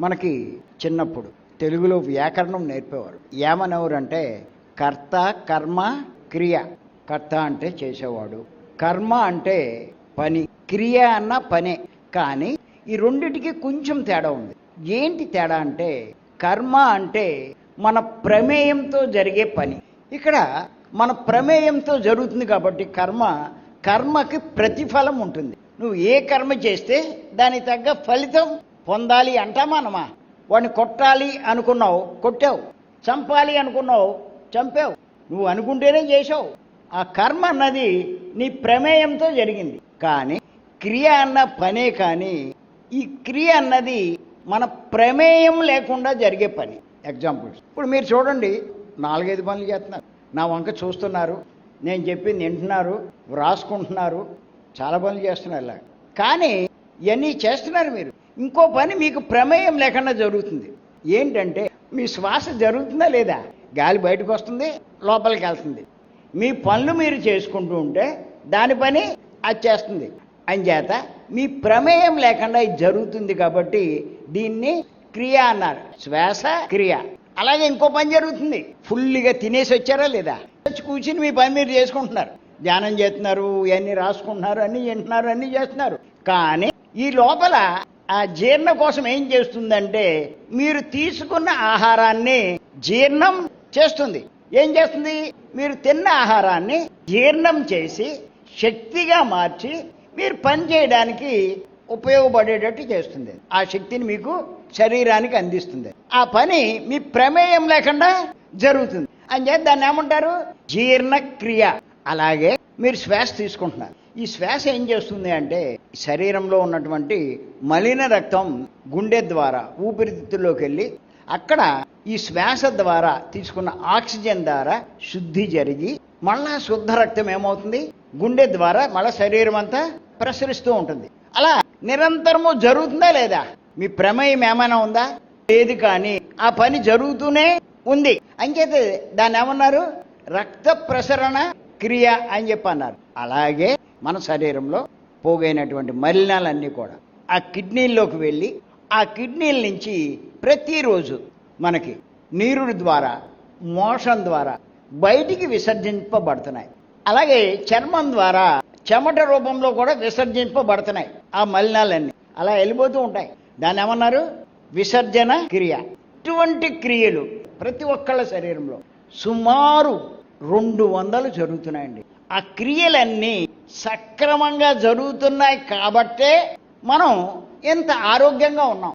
మనకి చిన్నప్పుడు తెలుగులో వ్యాకరణం నేర్పేవారు. ఏమనేవారంటే కర్త, కర్మ, క్రియ. కర్త అంటే చేసేవాడు, కర్మ అంటే పని, క్రియ అన్న పనే. కానీ ఈ రెండిటికి కొంచెం తేడా ఉంది. ఏంటి తేడా అంటే కర్మ అంటే మన ప్రమేయంతో జరిగే పని. ఇక్కడ మన ప్రమేయంతో జరుగుతుంది కాబట్టి కర్మకి ప్రతిఫలం ఉంటుంది. నువ్వు ఏ కర్మ చేస్తే దానికి తగ్గ ఫలితం పొందాలి అంటామా? వాడిని కొట్టాలి అనుకున్నావు, కొట్టావు. చంపాలి అనుకున్నావు, చంపావు. నువ్వు అనుకుంటేనే చేసావు. ఆ కర్మ అన్నది నీ ప్రమేయంతో జరిగింది. కానీ క్రియ అన్న పనే. కానీ ఈ క్రియ అన్నది మన ప్రమేయం లేకుండా జరిగే పని. ఎగ్జాంపుల్స్ ఇప్పుడు మీరు చూడండి, 4-5 పనులు చేస్తున్నారు. నా వంక చూస్తున్నారు, నేను చెప్పింది వింటున్నారు, వ్రాసుకుంటున్నారు, చాలా పనులు చేస్తున్నారు. ఇలా కానీ ఇవన్నీ చేస్తున్నారు మీరు. ఇంకో పని మీకు ప్రమేయం లేకుండా జరుగుతుంది. ఏంటంటే మీ శ్వాస జరుగుతుందా లేదా? గాలి బయటకు వస్తుంది, లోపలికి వెళ్తుంది. మీ పనులు మీరు చేసుకుంటూ ఉంటే దాని పని అది చేస్తుంది. అంచేత మీ ప్రమేయం లేకుండా ఇది జరుగుతుంది కాబట్టి దీన్ని క్రియ అన్నారు. శ్వాస క్రియ. అలాగే ఇంకో పని జరుగుతుంది. ఫుల్గా తినేసి వచ్చారా లేదా? వచ్చి కూర్చుని మీ పని మీరు చేసుకుంటున్నారు, ధ్యానం చేస్తున్నారు, ఇవన్నీ రాసుకుంటున్నారు, అన్నీ వింటున్నారు, అన్నీ చేస్తున్నారు. కానీ ఈ లోపల ఆ జీర్ణ కోసం ఏం చేస్తుందంటే మీరు తీసుకున్న ఆహారాన్ని జీర్ణం చేస్తుంది. ఏం చేస్తుంది? మీరు తిన్న ఆహారాన్ని జీర్ణం చేసి శక్తిగా మార్చి మీరు పని చేయడానికి ఉపయోగపడేటట్టు చేస్తుంది. ఆ శక్తిని మీకు శరీరానికి అందిస్తుంది. ఆ పని మీ ప్రమేయం లేకుండా జరుగుతుంది. అంచేత దాన్ని ఏమంటారు? జీర్ణక్రియ. అలాగే మీరు శ్వాస తీసుకుంటున్నారు. ఈ శ్వాస ఏం చేస్తుంది అంటే శరీరంలో ఉన్నటువంటి మలిన రక్తం గుండె ద్వారా ఊపిరితిత్తుల్లోకి వెళ్ళి అక్కడ ఈ శ్వాస ద్వారా తీసుకున్న ఆక్సిజన్ ద్వారా శుద్ధి జరిగి మళ్ళా శుద్ధ రక్తం ఏమవుతుంది? గుండె ద్వారా మళ్ళా శరీరం అంతా ప్రసరిస్తూ ఉంటుంది. అలా నిరంతరము జరుగుతుందా లేదా? మీ ప్రమేయం ఏమైనా ఉందా? లేదు. కానీ ఆ పని జరుగుతూనే ఉంది. అంచేత దాన్ని ఏమన్నారు? రక్త ప్రసరణ క్రియ అని చెప్పి అన్నారు. అలాగే మన శరీరంలో పోగైనటువంటి మలినాలన్నీ కూడా ఆ కిడ్నీల్లోకి వెళ్ళి ఆ కిడ్నీల నుంచి ప్రతిరోజు మనకి నీరు ద్వారా మోషన్ ద్వారా బయటికి విసర్జింపబడుతున్నాయి. అలాగే చర్మం ద్వారా చెమట రూపంలో కూడా విసర్జింపబడుతున్నాయి. ఆ మలినాలన్నీ అలా వెళ్ళిపోతూ ఉంటాయి. దాన్ని ఏమన్నారు? విసర్జన క్రియ. ఇటువంటి క్రియలు ప్రతి ఒక్కళ్ళ శరీరంలో సుమారు 200 జరుగుతున్నాయండి. ఆ క్రియలన్నీ సక్రమంగా జరుగుతున్నాయి కాబట్టే మనం ఎంత ఆరోగ్యంగా ఉన్నాం.